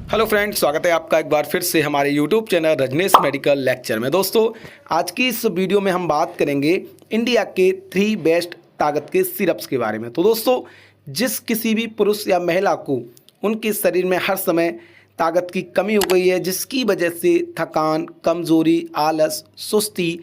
Hello friends, स्वागत है आपका एक बार फिर से हमारे YouTube channel Rajneesh medical lecture में। दोस्तों, आज की इस वीडियो में हम बात करेंगे इंडिया के 3 बेस्ट ताकत के सिरप्स के बारे में। तो दोस्तों, जिस किसी भी पुरुष या महिला को उनके शरीर में हर समय ताकत की कमी हो गई है, जिसकी वजह से थकान, कमज़ोरी, आलस, सुस्ती,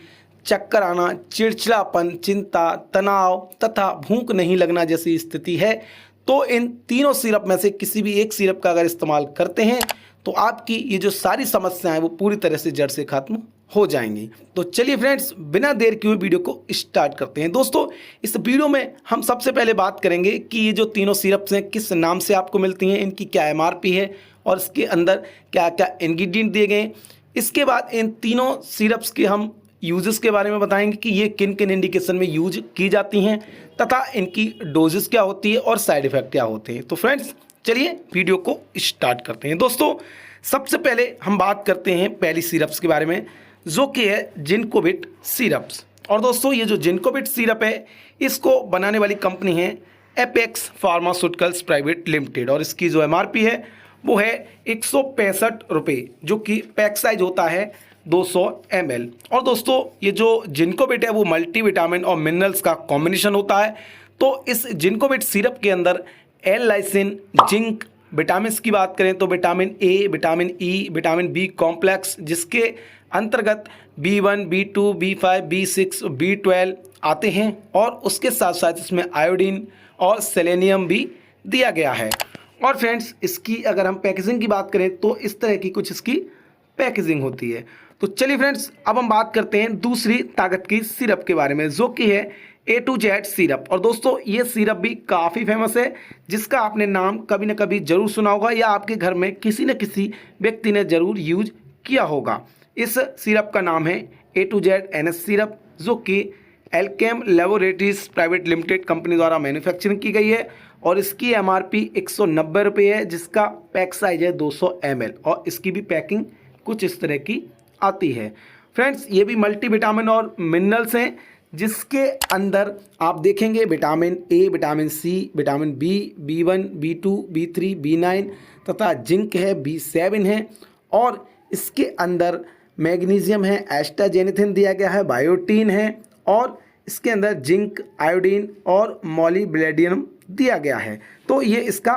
चक्कर आना, चिड़चिड़ापन, चिंता, तनाव तथा भूख नहीं लगना जैसी स्थिति है, तो इन तीनों सिरप में से किसी भी एक सिरप का अगर इस्तेमाल करते हैं तो आपकी ये जो सारी समस्याएं वो पूरी तरह से जड़ से खत्म हो जाएंगी। तो चलिए फ्रेंड्स, बिना देर किए वीडियो को स्टार्ट करते हैं। दोस्तों, इस वीडियो में हम सबसे पहले बात करेंगे कि ये जो तीनों सिरप्स हैं किस नाम से आपको मिलती हैं, इनकी क्या एमआरपी है और इसके अंदर क्या क्या इंग्रेडिएंट दिए गए हैं। इसके बाद इन तीनों सिरप्स के हम यूजेस के बारे में बताएंगे कि ये किन किन इंडिकेशन में यूज की जाती हैं तथा इनकी डोजेस क्या होती है और साइड इफेक्ट क्या होते हैं। तो फ्रेंड्स, चलिए वीडियो को स्टार्ट करते हैं। दोस्तों, सबसे पहले हम बात करते हैं पहली सिरप्स के बारे में, जो कि है जिंकोविट सिरप्स। और दोस्तों, ये जो जिंकोविट सिरप है इसको बनाने वाली कंपनी है एपेक्स फार्मास्यूटिकल्स प्राइवेट लिमिटेड और इसकी जो एमआरपी है वो है 165 रुपये, जो कि पैक साइज होता है 200 ml। और दोस्तों, ये जो जिंकोविट है वो मल्टीविटामिन और मिनरल्स का कॉम्बिनेशन होता है। तो इस जिंकोविट सिरप के अंदर एल लाइसिन, जिंक, विटामिन की बात करें तो vitamin A, vitamin E, vitamin B complex, जिसके अंतर्गत B1, B2, B5, B6, B12 आते हैं और उसके साथ साथ इसमें आयोडीन और सेलेनियम भी दिया गया है। और फ्रेंड्स, इसकी अगर हम पैकेजिंग की बात करें तो इस तरह की कुछ इसकी पैकेजिंग होती है। तो चलिए फ्रेंड्स, अब हम बात करते हैं दूसरी ताकत की सिरप के बारे में, जो कि है A to Z सिरप। और दोस्तों, ये सिरप भी काफ़ी फेमस है, जिसका आपने नाम कभी ना कभी जरूर सुना होगा या आपके घर में किसी न किसी व्यक्ति ने जरूर यूज किया होगा। इस सिरप का नाम है A to Z NS syrup, जो कि Alkem laboratories private limited company द्वारा मैन्युफैक्चरिंग की गई है और इसकी एमआरपी 190 रुपये है, जिसका पैक साइज है 200 ml और इसकी भी पैकिंग कुछ इस तरह की आती है। फ्रेंड्स, ये भी मल्टीविटामिन और मिनरल्स हैं, जिसके अंदर आप देखेंगे vitamin A, vitamin C, vitamin B, B1, B2, B3, B9 तथा जिंक है, B7 है और इसके अंदर मैग्नीशियम है, एस्टाजेनेथिन दिया गया है, बायोटीन है और इसके अंदर जिंक, आयोडीन और मॉलिब्डेनम दिया गया है। तो ये इसका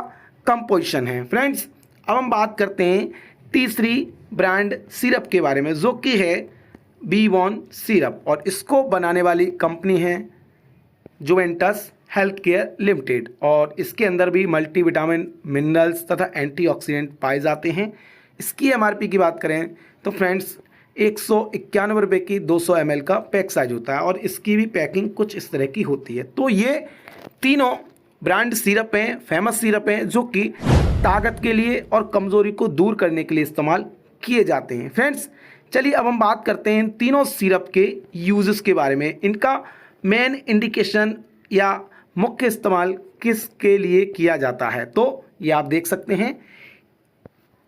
कंपोजिशन है। फ्रेंड्स, अब हम बात करते हैं तीसरी ब्रांड सिरप के बारे में, जो कि है B1 सिरप और इसको बनाने वाली कंपनी है जुवेंटस हेल्थ केयर लिमिटेड और इसके अंदर भी मल्टीविटामिन, मिनरल्स तथा एंटीऑक्सीडेंट पाए जाते हैं। इसकी एमआरपी की बात करें तो फ्रेंड्स 191 रुपये की 200 ml का पैक साइज होता है और इसकी भी पैकिंग कुछ इस तरह की होती है। तो ये तीनों ब्रांड सिरप हैं, फेमस सिरप हैं, जो कि ताकत के लिए और कमज़ोरी को दूर करने के लिए इस्तेमाल किए जाते हैं। फ्रेंड्स, चलिए अब हम बात करते हैं इन तीनों सिरप के यूजेस के बारे में। इनका मेन इंडिकेशन या मुख्य इस्तेमाल किसके लिए किया जाता है, तो ये आप देख सकते हैं।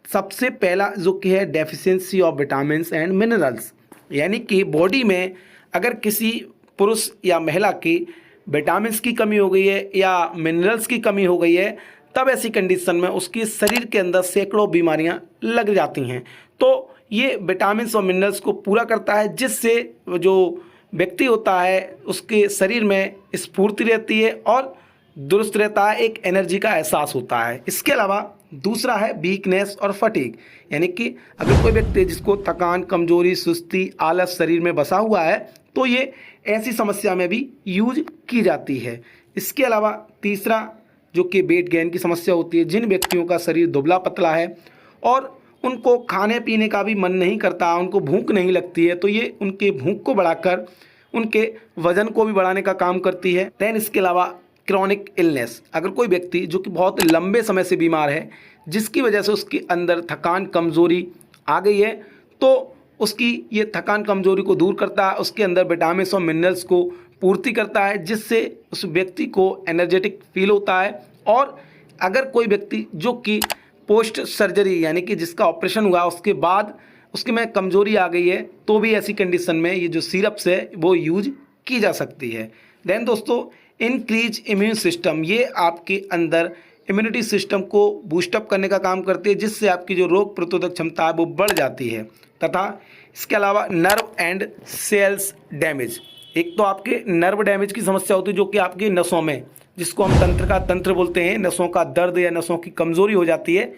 सबसे पहला जो कि है deficiency of vitamins and minerals, यानी कि बॉडी में अगर किसी पुरुष या महिला की विटामिन्स की कमी हो गई है या मिनरल्स की कमी हो गई है, तब ऐसी कंडीशन में उसकी शरीर के अंदर सैकड़ों बीमारियां लग जाती हैं। तो ये विटामिन्स और मिनरल्स को पूरा करता है, जिससे जो व्यक्ति होता है उसके शरीर में स्फूर्ति रहती है और दुरुस्त रहता है, एक एनर्जी का एहसास होता है। इसके अलावा दूसरा है वीकनेस और फटीग, यानी कि अगर कोई व्यक्ति जिसको थकान, कमजोरी, सुस्ती, आलस शरीर में बसा हुआ है तो ये ऐसी समस्या में भी यूज की जाती है। इसके अलावा तीसरा जो कि वेट गेन की समस्या होती है, जिन व्यक्तियों का शरीर दुबला पतला है और उनको खाने पीने का भी मन नहीं करता, उनको भूख नहीं लगती है, तो ये उनके भूख को बढ़ाकर उनके वजन को भी बढ़ाने का काम करती है। दैन इसके अलावा क्रॉनिक इलनेस, अगर कोई व्यक्ति जो कि बहुत लंबे समय से बीमार है, जिसकी वजह से उसके अंदर थकान, कमज़ोरी आ गई है, तो उसकी ये थकान कमज़ोरी को दूर करता है, उसके अंदर विटामिन और मिनरल्स को पूर्ति करता है, जिससे उस व्यक्ति को एनर्जेटिक फील होता है। और अगर कोई व्यक्ति जो कि पोस्ट सर्जरी, यानी कि जिसका ऑपरेशन हुआ उसके बाद उसके में कमज़ोरी आ गई है, तो भी ऐसी कंडीशन में ये जो सिरप्स है वो यूज की जा सकती है। देन दोस्तों, इंक्रीज इम्यून सिस्टम, ये आपके अंदर इम्यूनिटी सिस्टम को बूस्टअप करने का काम करती है, जिससे आपकी जो रोग प्रतिरोधक क्षमता है वो बढ़ जाती है। तथा इसके अलावा नर्व एंड सेल्स डैमेज, एक तो आपके नर्व डैमेज की समस्या होती है जो कि आपकी नसों में, जिसको हम तंत्र का तंत्र बोलते हैं, नसों का दर्द या नसों की कमज़ोरी हो जाती है।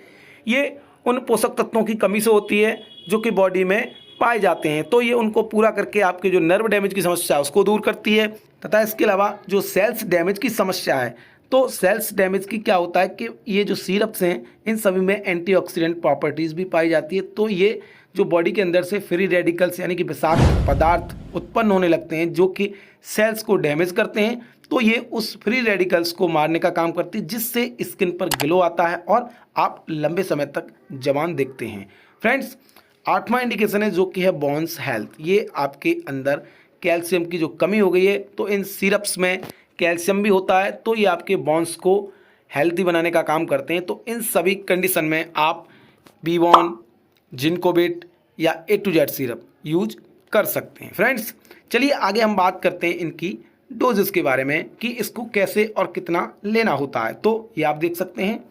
ये उन पोषक तत्वों की कमी से होती है जो कि बॉडी में पाए जाते हैं, तो ये उनको पूरा करके आपके जो नर्व डैमेज की समस्या है उसको दूर करती है। तथा इसके अलावा जो सेल्स डैमेज की समस्या है, तो सेल्स डैमेज की क्या होता है कि ये जो सिरप्स हैं इन सभी में एंटीऑक्सीडेंट प्रॉपर्टीज़ भी पाई जाती है, तो ये जो बॉडी के अंदर से फ्री रेडिकल्स यानी कि विषाक्त पदार्थ उत्पन्न होने लगते हैं जो कि सेल्स को डैमेज करते हैं, तो ये उस फ्री रेडिकल्स को मारने का काम करती है, जिससे स्किन पर ग्लो आता है और आप लंबे समय तक जवान दिखते हैं। फ्रेंड्स, 8वां इंडिकेशन है जो कि है बोन्स हेल्थ। ये आपके अंदर कैल्शियम की जो कमी हो गई है, तो इन सिरप्स में कैल्शियम भी होता है, तो ये आपके बोन्स को हेल्दी बनाने का काम करते हैं। तो इन सभी कंडीशन में आप बीवॉन, जिंकोबिट या A to Z syrup use कर सकते हैं। फ्रेंड्स, चलिए आगे हम बात करते हैं इनकी डोजेस के बारे में कि इसको कैसे और कितना लेना होता है। तो ये आप देख सकते हैं,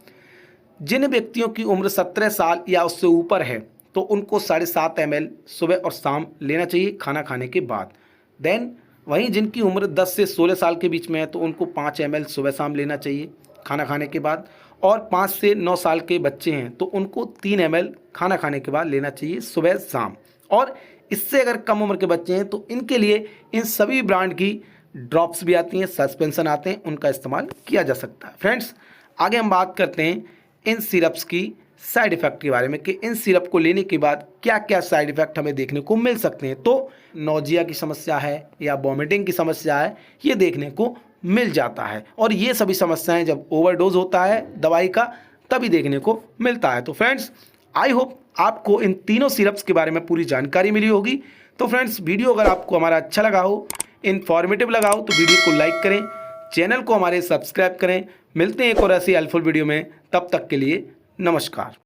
जिन व्यक्तियों की उम्र 17 साल या उससे ऊपर है तो उनको 7.5 ml सुबह और शाम लेना चाहिए खाना खाने के बाद। देन वहीं जिनकी उम्र 10 से 16 साल के बीच में है तो उनको 5 ml सुबह शाम लेना चाहिए खाना खाने के बाद। और 5 से 9 साल के बच्चे हैं तो उनको 3 ml खाना खाने के बाद लेना चाहिए सुबह शाम। और इससे अगर कम उम्र के बच्चे हैं तो इनके लिए इन सभी ब्रांड की ड्रॉप्स भी आती हैं, सस्पेंशन आते हैं, उनका इस्तेमाल किया जा सकता है। फ्रेंड्स, आगे हम बात करते हैं इन सिरप्स की साइड इफ़ेक्ट के बारे में कि इन सिरप को लेने के बाद क्या क्या साइड इफ़ेक्ट हमें देखने को मिल सकते हैं। तो नोजिया की समस्या है या वॉमिटिंग की समस्या है, ये देखने को मिल जाता है, और ये सभी समस्याएं जब ओवरडोज होता है दवाई का तभी देखने को मिलता है। तो फ्रेंड्स, आई होप आपको इन तीनों सिरप्स के बारे में पूरी जानकारी मिली होगी। तो फ्रेंड्स, वीडियो अगर आपको हमारा अच्छा लगा हो, इन्फॉर्मेटिव लगा हो, तो वीडियो को लाइक करें, चैनल को हमारे सब्सक्राइब करें। मिलते हैं एक और ऐसी हेल्पफुल वीडियो में, तब तक के लिए नमस्कार।